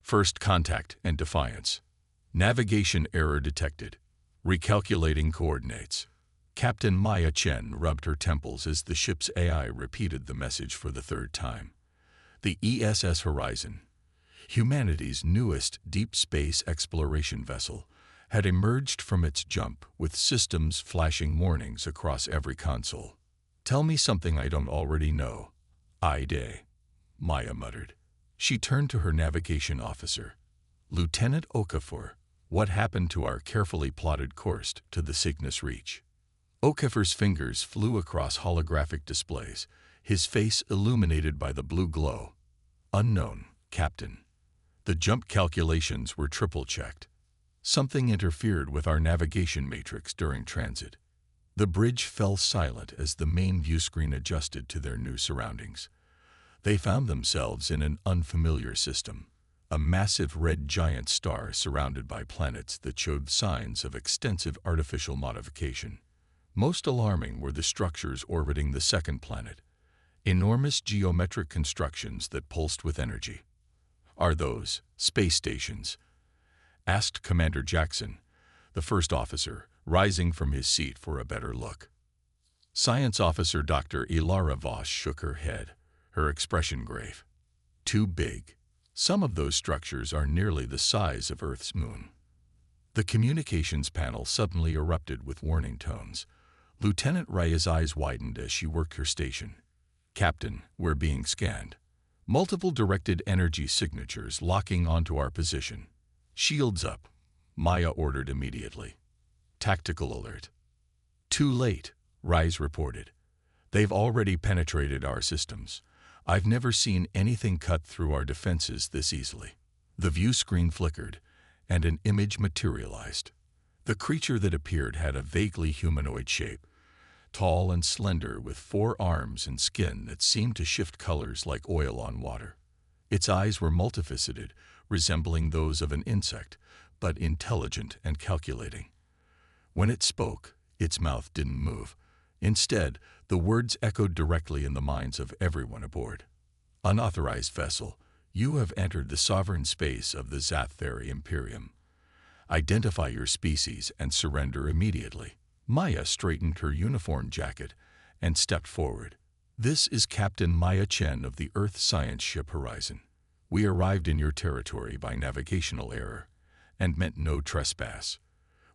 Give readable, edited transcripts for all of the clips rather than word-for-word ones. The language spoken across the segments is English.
First contact and defiance. Navigation error detected. Recalculating coordinates. Captain Maya Chen rubbed her temples as the ship's AI repeated the message for the third time. The ESS Horizon, humanity's newest deep space exploration vessel, had emerged from its jump with systems flashing warnings across every console. "Tell me something I don't already know." "Day," Maya muttered. She turned to her navigation officer. "Lieutenant Okafor, what happened to our carefully plotted course to the Cygnus Reach?" Okafor's fingers flew across holographic displays, his face illuminated by the blue glow. "Unknown, Captain. The jump calculations were triple-checked. Something interfered with our navigation matrix during transit." The bridge fell silent as the main viewscreen adjusted to their new surroundings. They found themselves in an unfamiliar system, a massive red giant star surrounded by planets that showed signs of extensive artificial modification. Most alarming were the structures orbiting the second planet, enormous geometric constructions that pulsed with energy. "Are those space stations?" asked Commander Jackson, the first officer, rising from his seat for a better look. Science Officer Dr. Ilara Voss shook her head, her expression grave. "Too big. Some of those structures are nearly the size of Earth's moon." The communications panel suddenly erupted with warning tones. Lieutenant Raya's eyes widened as she worked her station. "Captain, we're being scanned. Multiple directed energy signatures locking onto our position." "Shields up," Maya ordered immediately. "Tactical alert." "Too late," Rise reported. "They've already penetrated our systems. I've never seen anything cut through our defenses this easily." The view screen flickered, and an image materialized. The creature that appeared had a vaguely humanoid shape, tall and slender with 4 arms and skin that seemed to shift colors like oil on water. Its eyes were multifaceted, resembling those of an insect, but intelligent and calculating. When it spoke, its mouth didn't move. Instead, the words echoed directly in the minds of everyone aboard. "Unauthorized vessel, you have entered the sovereign space of the Zathari Imperium. Identify your species and surrender immediately." Maya straightened her uniform jacket and stepped forward. "This is Captain Maya Chen of the Earth Science Ship Horizon. We arrived in your territory by navigational error and meant no trespass.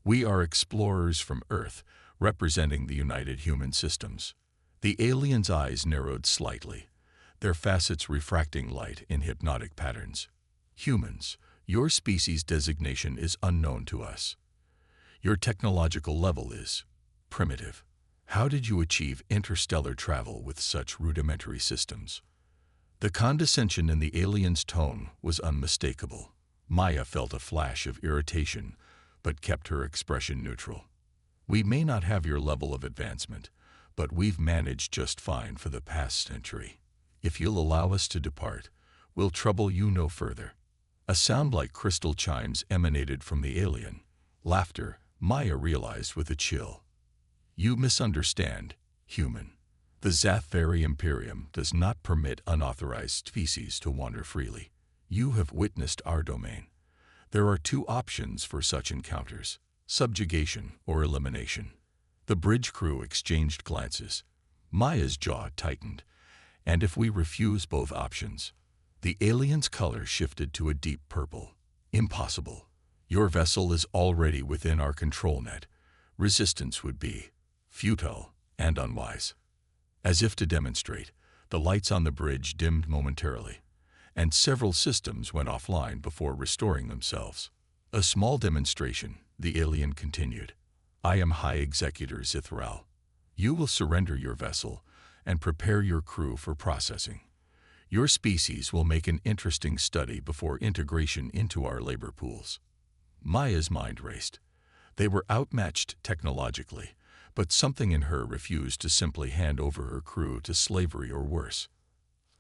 We are explorers from Earth, representing the United Human Systems." The alien's eyes narrowed slightly, their facets refracting light in hypnotic patterns. "Humans, your species designation is unknown to us. Your technological level is primitive. How did you achieve interstellar travel with such rudimentary systems?" The condescension in the alien's tone was unmistakable. Maya felt a flash of irritation, but kept her expression neutral. "We may not have your level of advancement, but we've managed just fine for the past century. If you'll allow us to depart, we'll trouble you no further." A sound like crystal chimes emanated from the alien. Laughter, Maya realized with a chill. "You misunderstand, human. The Zathari Imperium does not permit unauthorized species to wander freely. You have witnessed our domain. There are 2 options for such encounters: subjugation or elimination." The bridge crew exchanged glances. Maya's jaw tightened. "And if we refuse both options?" The alien's color shifted to a deep purple. "Impossible. Your vessel is already within our control net. Resistance would be futile and unwise." As if to demonstrate, the lights on the bridge dimmed momentarily, and several systems went offline before restoring themselves. "A small demonstration," the alien continued. "I am High Executor Zithral. You will surrender your vessel and prepare your crew for processing. Your species will make an interesting study before integration into our labor pools." Maya's mind raced. They were outmatched technologically, but something in her refused to simply hand over her crew to slavery or worse.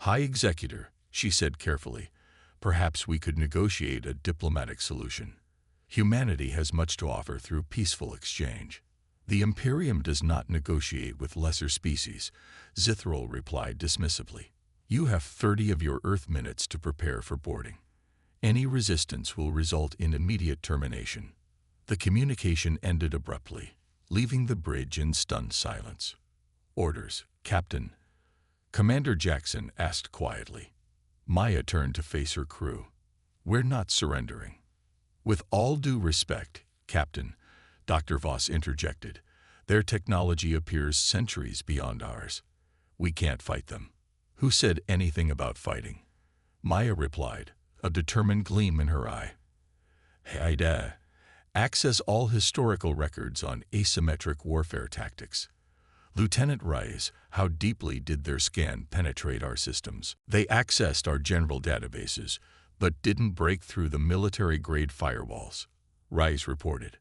"High Executor," she said carefully, "perhaps we could negotiate a diplomatic solution. Humanity has much to offer through peaceful exchange." "The Imperium does not negotiate with lesser species," Zithral replied dismissively. "You have 30 of your Earth minutes to prepare for boarding. Any resistance will result in immediate termination. The communication ended abruptly, leaving the bridge in stunned silence. Orders, Captain. Commander Jackson asked quietly. Maya turned to face her crew. We're not surrendering. With all due respect, Captain, Dr. Voss interjected. Their technology appears centuries beyond ours. We can't fight them. Who said anything about fighting? Maya replied, a determined gleam in her eye. Haida. Access all historical records on asymmetric warfare tactics. Lieutenant Rice, how deeply did their scan penetrate our systems? They accessed our general databases, but didn't break through the military-grade firewalls, Rice reported.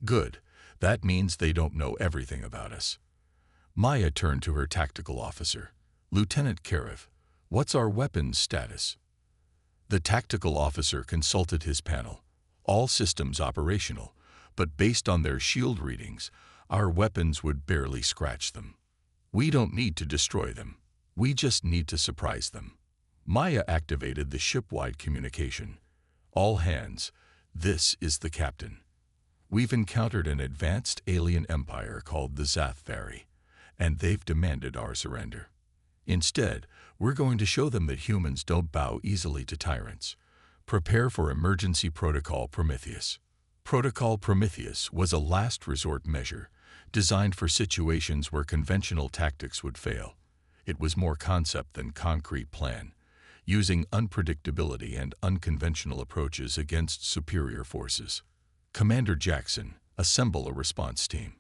Good. That means they don't know everything about us. Maya turned to her tactical officer. Lieutenant Karev, what's our weapons status? The tactical officer consulted his panel. All systems operational, but based on their shield readings, our weapons would barely scratch them. We don't need to destroy them. We just need to surprise them. Maya activated the ship-wide communication. All hands, this is the captain. We've encountered an advanced alien empire called the Zathvari, and they've demanded our surrender. Instead, we're going to show them that humans don't bow easily to tyrants. Prepare for Emergency Protocol Prometheus. Protocol Prometheus was a last resort measure designed for situations where conventional tactics would fail. It was more concept than concrete plan, using unpredictability and unconventional approaches against superior forces. Commander Jackson, assemble a response team.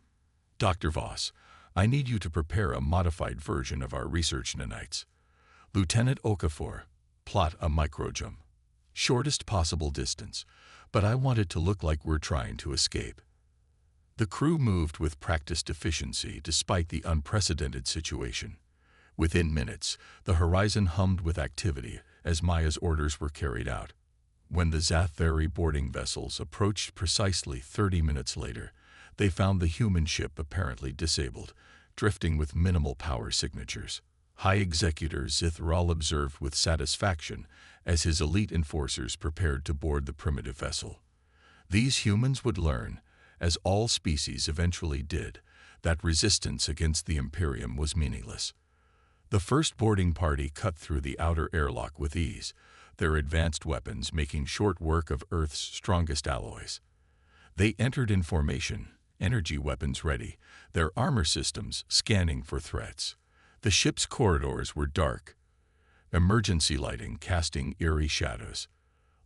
Dr. Voss, I need you to prepare a modified version of our research nanites. Lieutenant Okafor, plot a microjump. Shortest possible distance, but I want it to look like we're trying to escape. The crew moved with practiced efficiency despite the unprecedented situation. Within minutes, the horizon hummed with activity as Maya's orders were carried out. When the Zathvari boarding vessels approached precisely 30 minutes later, they found the human ship apparently disabled, drifting with minimal power signatures. High Executor Zithral observed with satisfaction as his elite enforcers prepared to board the primitive vessel. These humans would learn, as all species eventually did, that resistance against the Imperium was meaningless. The first boarding party cut through the outer airlock with ease, their advanced weapons making short work of Earth's strongest alloys. They entered in formation, energy weapons ready, their armor systems scanning for threats. The ship's corridors were dark, emergency lighting casting eerie shadows.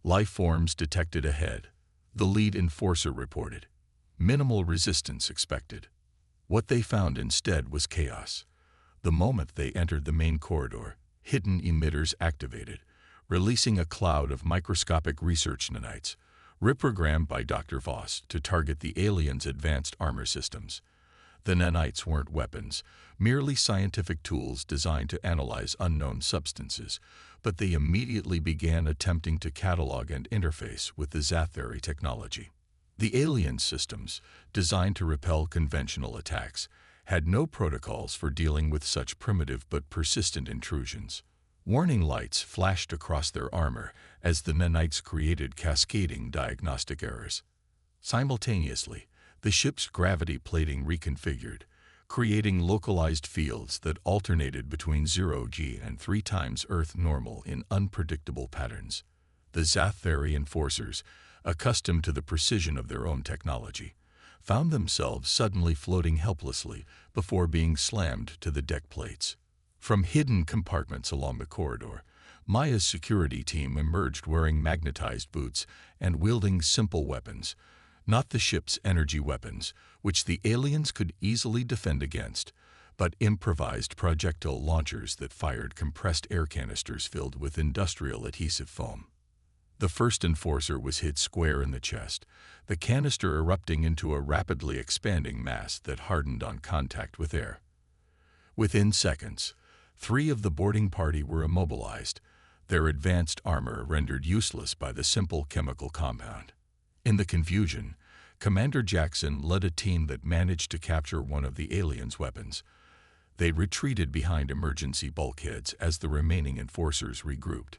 Life forms detected ahead, the lead enforcer reported. Minimal resistance expected. What they found instead was chaos. The moment they entered the main corridor, hidden emitters activated, releasing a cloud of microscopic research nanites, reprogrammed by Dr. Voss to target the aliens' advanced armor systems. The nanites weren't weapons, merely scientific tools designed to analyze unknown substances, but they immediately began attempting to catalog and interface with the Zathvari technology. The alien systems, designed to repel conventional attacks, had no protocols for dealing with such primitive but persistent intrusions. Warning lights flashed across their armor as the nanites created cascading diagnostic errors. Simultaneously, the ship's gravity plating reconfigured, creating localized fields that alternated between 0G and 3 times Earth normal in unpredictable patterns. The Zathvari enforcers, accustomed to the precision of their own technology, found themselves suddenly floating helplessly before being slammed to the deck plates. From hidden compartments along the corridor, Maya's security team emerged wearing magnetized boots and wielding simple weapons, not the ship's energy weapons, which the aliens could easily defend against, but improvised projectile launchers that fired compressed air canisters filled with industrial adhesive foam. The first enforcer was hit square in the chest, the canister erupting into a rapidly expanding mass that hardened on contact with air. Within seconds, 3 of the boarding party were immobilized, their advanced armor rendered useless by the simple chemical compound. In the confusion, Commander Jackson led a team that managed to capture one of the aliens' weapons. They retreated behind emergency bulkheads as the remaining enforcers regrouped.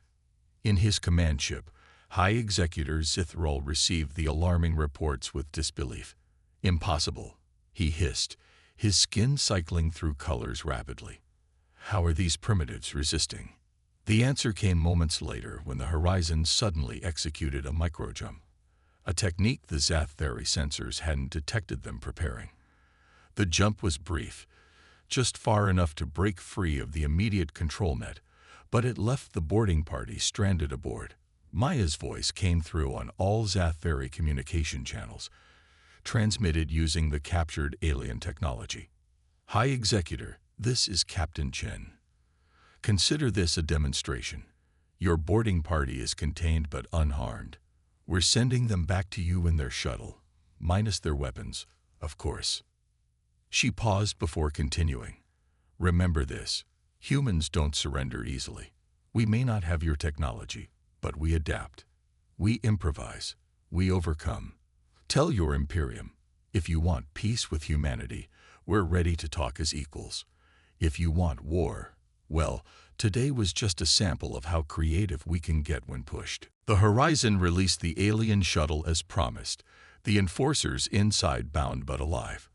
In his command ship, High Executor Zithrol received the alarming reports with disbelief. Impossible, he hissed, his skin cycling through colors rapidly. How are these primitives resisting? The answer came moments later when the Horizon suddenly executed a microjump, a technique the Zathari sensors hadn't detected them preparing. The jump was brief, just far enough to break free of the immediate control net, but it left the boarding party stranded aboard. Maya's voice came through on all Zathari communication channels, transmitted using the captured alien technology. High Executor, this is Captain Chen. Consider this a demonstration. Your boarding party is contained but unharmed. We're sending them back to you in their shuttle, minus their weapons, of course. She paused before continuing. Remember this, humans don't surrender easily. We may not have your technology, but we adapt. We improvise. We overcome. Tell your Imperium, if you want peace with humanity, we're ready to talk as equals. If you want war, well, today was just a sample of how creative we can get when pushed. The Horizon released the alien shuttle as promised, the enforcers inside bound but alive.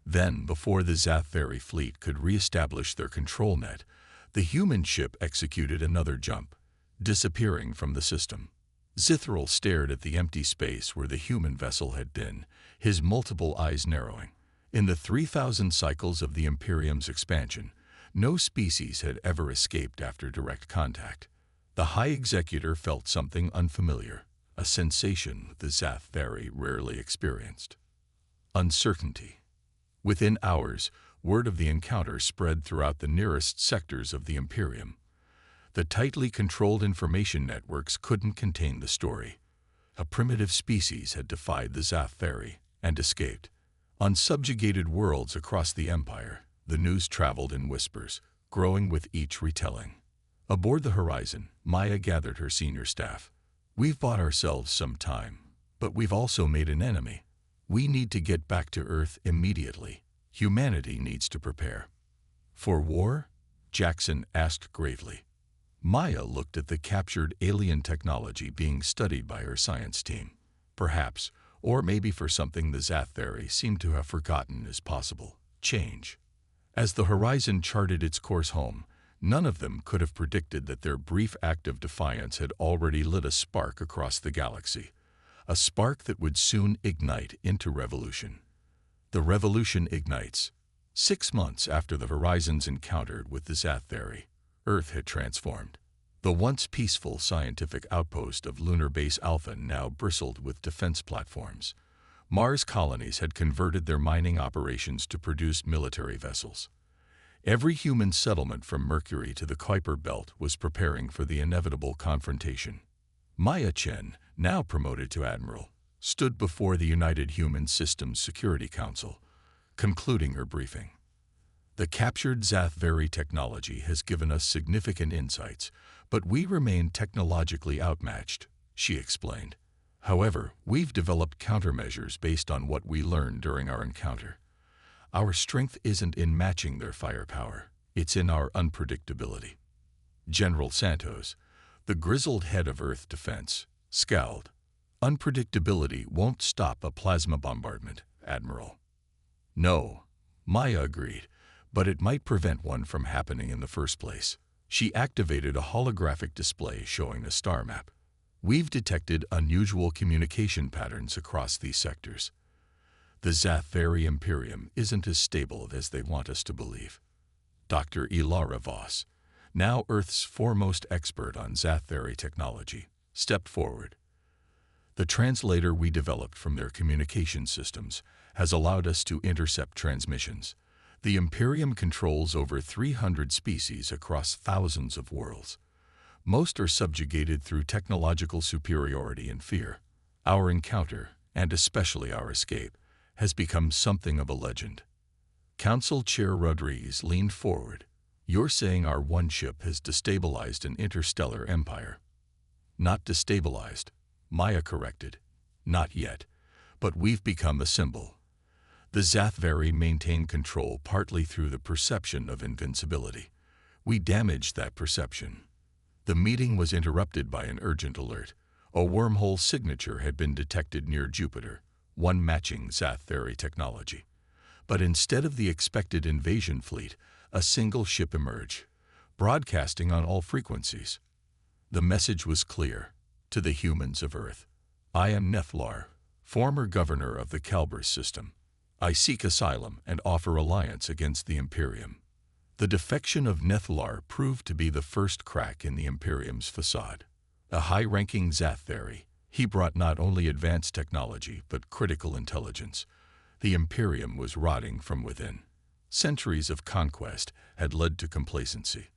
Then, before the Zathari fleet could re-establish their control net, the human ship executed another jump, disappearing from the system. Zithrol stared at the empty space where the human vessel had been, his multiple eyes narrowing. In the 3,000 cycles of the Imperium's expansion, no species had ever escaped after direct contact. The High Executor felt something unfamiliar, a sensation the Zathari rarely experienced. Uncertainty. Within hours, word of the encounter spread throughout the nearest sectors of the Imperium. The tightly controlled information networks couldn't contain the story. A primitive species had defied the Zathari and escaped. On subjugated worlds across the Empire, the news traveled in whispers, growing with each retelling. Aboard the Horizon, Maya gathered her senior staff. We've bought ourselves some time, but we've also made an enemy. We need to get back to Earth immediately. Humanity needs to prepare. For war? Jackson asked gravely. Maya looked at the captured alien technology being studied by her science team. Perhaps, or maybe for something the Zathari seemed to have forgotten is possible, change. As the Horizon charted its course home, none of them could have predicted that their brief act of defiance had already lit a spark across the galaxy, a spark that would soon ignite into revolution. The revolution ignites. 6 months after the Horizon's encounter with the Zathari, Earth had transformed. The once peaceful scientific outpost of Lunar Base Alpha now bristled with defense platforms. Mars colonies had converted their mining operations to produce military vessels. Every human settlement from Mercury to the Kuiper Belt was preparing for the inevitable confrontation. Maya Chen, now promoted to Admiral, stood before the United Human Systems Security Council, concluding her briefing. The captured Zathari technology has given us significant insights, but we remain technologically outmatched, she explained. However, we've developed countermeasures based on what we learned during our encounter. Our strength isn't in matching their firepower, it's in our unpredictability. General Santos, the grizzled head of Earth Defense, scowled. Unpredictability won't stop a plasma bombardment, Admiral. No, Maya agreed, but it might prevent one from happening in the first place. She activated a holographic display showing a star map. We've detected unusual communication patterns across these sectors. The Zathari Imperium isn't as stable as they want us to believe. Dr. Ilara Voss, now Earth's foremost expert on Zathari technology, stepped forward. The translator we developed from their communication systems has allowed us to intercept transmissions. The Imperium controls over 300 species across thousands of worlds. Most are subjugated through technological superiority and fear. Our encounter, and especially our escape, has become something of a legend. Council Chair Rodriguez leaned forward. You're saying our one ship has destabilized an interstellar empire? Not destabilized, Maya corrected. Not yet, but we've become a symbol. The Zathari maintain control partly through the perception of invincibility. We damaged that perception. The meeting was interrupted by an urgent alert. A wormhole signature had been detected near Jupiter, one matching Zath theory technology. But instead of the expected invasion fleet, a single ship emerged, broadcasting on all frequencies. The message was clear to the humans of Earth. I am Nethlar, former governor of the Calbers system. I seek asylum and offer alliance against the Imperium. The defection of Nethlar proved to be the first crack in the Imperium's facade. A high-ranking Zathari, he brought not only advanced technology but critical intelligence. The Imperium was rotting from within. Centuries of conquest had led to complacency.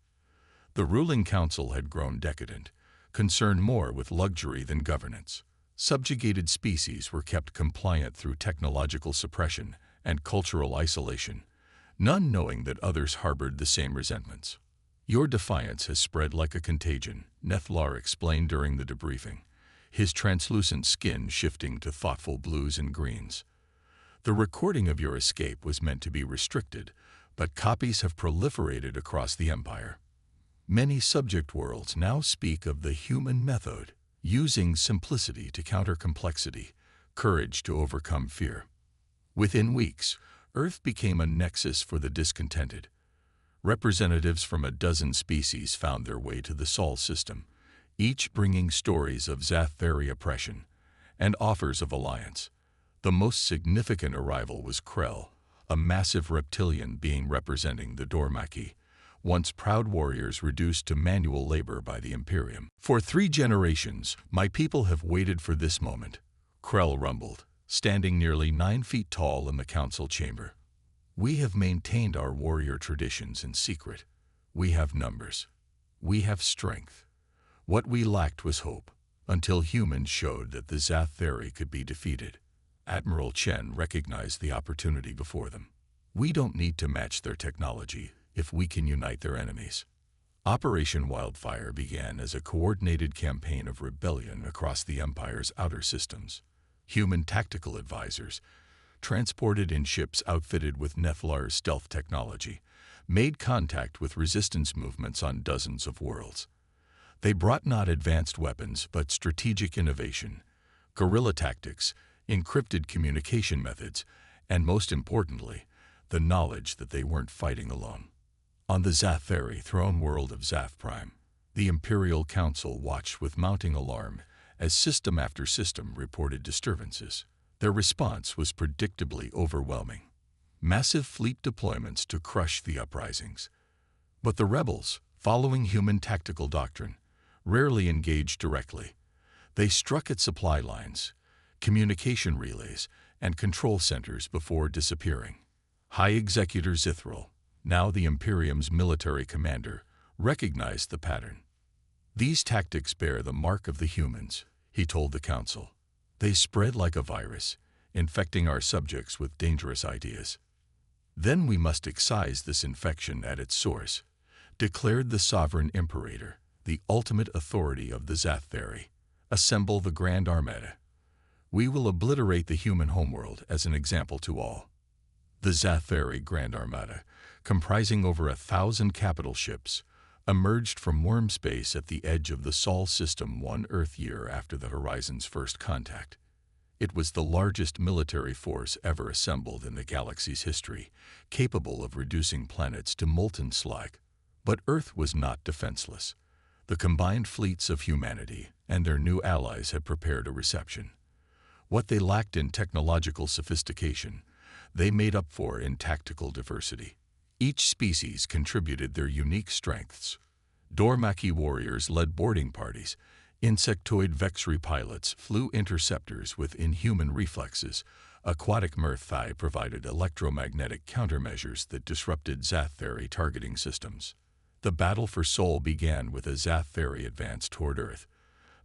The ruling council had grown decadent, concerned more with luxury than governance. Subjugated species were kept compliant through technological suppression and cultural isolation, none knowing that others harbored the same resentments. Your defiance has spread like a contagion, Nethlar explained during the debriefing, his translucent skin shifting to thoughtful blues and greens. The recording of your escape was meant to be restricted, but copies have proliferated across the Empire. Many subject worlds now speak of the human method, using simplicity to counter complexity, courage to overcome fear. Within weeks, Earth became a nexus for the discontented. Representatives from a dozen species found their way to the Sol system, each bringing stories of Zathari oppression and offers of alliance. The most significant arrival was Krell, a massive reptilian being representing the Dormaki, once proud warriors reduced to manual labor by the Imperium. For 3 generations, my people have waited for this moment, Krell rumbled, standing nearly 9 feet tall in the council chamber. We have maintained our warrior traditions in secret. We have numbers. We have strength. What we lacked was hope, until humans showed that the Zathari could be defeated. Admiral Chen recognized the opportunity before them. We don't need to match their technology if we can unite their enemies. Operation Wildfire began as a coordinated campaign of rebellion across the Empire's outer systems. Human tactical advisors, transported in ships outfitted with Nethlar's stealth technology, made contact with resistance movements on dozens of worlds. They brought not advanced weapons but strategic innovation, guerrilla tactics, encrypted communication methods, and most importantly, the knowledge that they weren't fighting alone. On the Zathari throne world of Zath Prime, the Imperial Council watched with mounting alarm as system after system reported disturbances. Their response was predictably overwhelming. Massive fleet deployments to crush the uprisings. But the rebels, following human tactical doctrine, rarely engaged directly. They struck at supply lines, communication relays, and control centers before disappearing. High Executor Zithral, now the Imperium's military commander, recognized the pattern. These tactics bear the mark of the humans, he told the council. They spread like a virus, infecting our subjects with dangerous ideas. Then we must excise this infection at its source, declared the sovereign imperator, the ultimate authority of the Zathari. Assemble the Grand Armada. We will obliterate the human homeworld as an example to all. The Zathari Grand Armada, comprising over 1,000 capital ships, emerged from worm space at the edge of the Sol system 1 Earth year after the Horizon's first contact. It was the largest military force ever assembled in the galaxy's history, capable of reducing planets to molten slag. But Earth was not defenseless. The combined fleets of humanity and their new allies had prepared a reception. What they lacked in technological sophistication, they made up for in tactical diversity. Each species contributed their unique strengths. Dormaki warriors led boarding parties. Insectoid Vexri pilots flew interceptors with inhuman reflexes. Aquatic Mirthai provided electromagnetic countermeasures that disrupted Zathari targeting systems. The battle for Sol began with a Zathari advance toward Earth.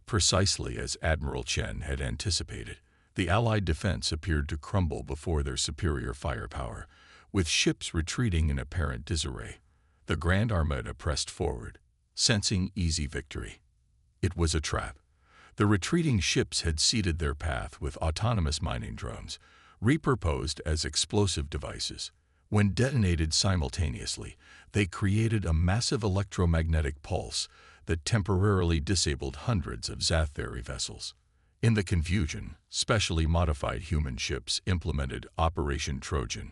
Precisely as Admiral Chen had anticipated, the Allied defense appeared to crumble before their superior firepower, with ships retreating in apparent disarray. The Grand Armada pressed forward, sensing easy victory. It was a trap. The retreating ships had seeded their path with autonomous mining drones, repurposed as explosive devices. When detonated simultaneously, they created a massive electromagnetic pulse that temporarily disabled hundreds of Zathari vessels. In the confusion, specially modified human ships implemented Operation Trojan,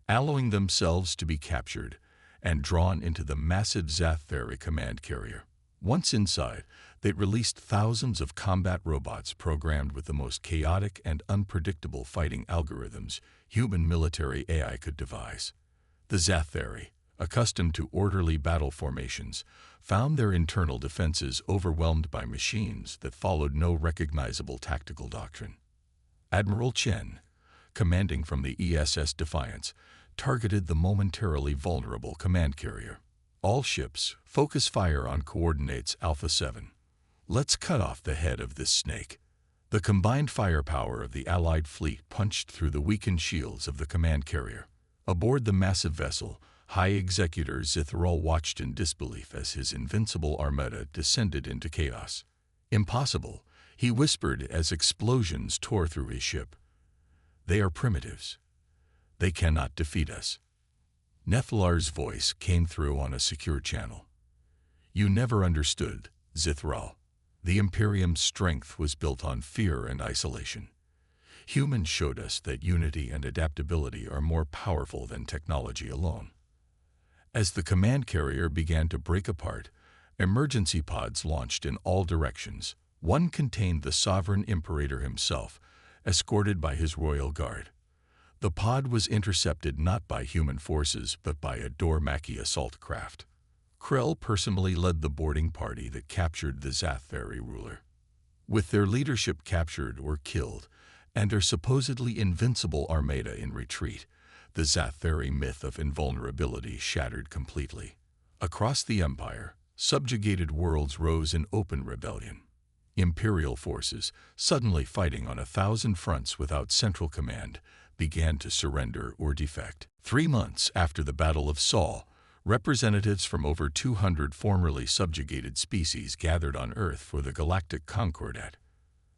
allowing themselves to be captured and drawn into the massive Zathari command carrier. Once inside, they released thousands of combat robots programmed with the most chaotic and unpredictable fighting algorithms human military AI could devise. The Zathari, accustomed to orderly battle formations, found their internal defenses overwhelmed by machines that followed no recognizable tactical doctrine. Admiral Chen, commanding from the ESS Defiance, targeted the momentarily vulnerable command carrier. All ships, focus fire on coordinates Alpha 7. Let's cut off the head of this snake. The combined firepower of the Allied fleet punched through the weakened shields of the command carrier. Aboard the massive vessel, High Executor Zithral watched in disbelief as his invincible armada descended into chaos. "Impossible," he whispered as explosions tore through his ship. "They are primitives. They cannot defeat us." Nethlar's voice came through on a secure channel. "You never understood, Zithral. The Imperium's strength was built on fear and isolation. Humans showed us that unity and adaptability are more powerful than technology alone." As the command carrier began to break apart, emergency pods launched in all directions. One contained the sovereign Imperator himself, escorted by his royal guard. The pod was intercepted not by human forces but by a Dormaki assault craft. Krell personally led the boarding party that captured the Zathari ruler. With their leadership captured or killed, and their supposedly invincible armada in retreat, the Zathari myth of invulnerability shattered completely. Across the Empire, subjugated worlds rose in open rebellion. Imperial forces, suddenly fighting on 1,000 fronts without central command, began to surrender or defect. 3 months after the Battle of Saul, representatives from over 200 formerly subjugated species gathered on Earth for the Galactic Concordat.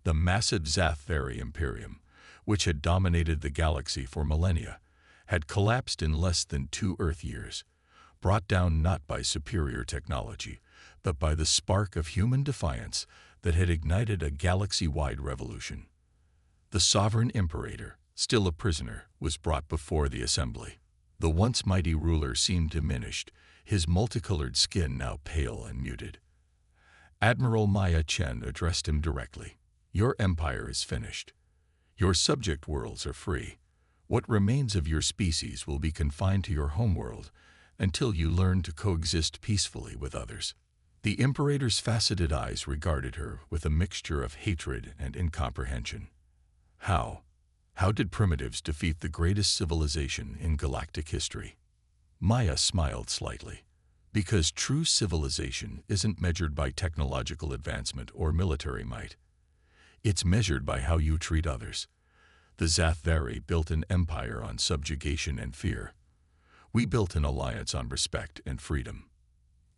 The massive Zathari Imperium, which had dominated the galaxy for millennia, had collapsed in less than 2 Earth years, brought down not by superior technology, but by the spark of human defiance that had ignited a galaxy-wide revolution. The sovereign Imperator, still a prisoner, was brought before the assembly. The once mighty ruler seemed diminished, his multicolored skin now pale and muted. Admiral Maya Chen addressed him directly. "Your empire is finished. Your subject worlds are free. What remains of your species will be confined to your homeworld until you learn to coexist peacefully with others." The Imperator's faceted eyes regarded her with a mixture of hatred and incomprehension. How did primitives defeat the greatest civilization in galactic history? Maya smiled slightly. "Because true civilization isn't measured by technological advancement or military might. It's measured by how you treat others. The Zathari built an empire on subjugation and fear. We built an alliance on respect and freedom.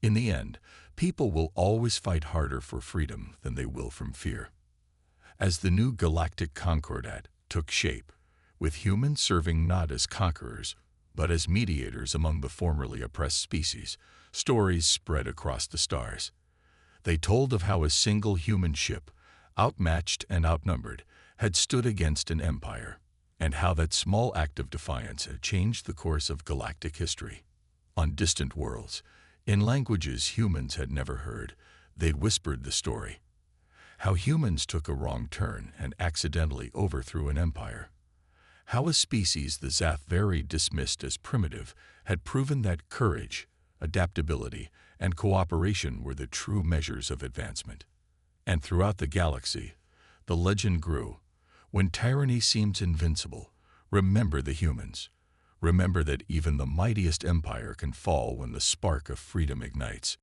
In the end, people will always fight harder for freedom than they will from fear." As the new Galactic Concordat took shape, with humans serving not as conquerors, but as mediators among the formerly oppressed species, stories spread across the stars. They told of how a single human ship, outmatched and outnumbered, had stood against an empire, and how that small act of defiance had changed the course of galactic history. On distant worlds, in languages humans had never heard, they'd whispered the story. How humans took a wrong turn and accidentally overthrew an empire. How a species the Zathari dismissed as primitive had proven that courage, adaptability, and cooperation were the true measures of advancement. And throughout the galaxy, the legend grew. When tyranny seems invincible, remember the humans. Remember that even the mightiest empire can fall when the spark of freedom ignites.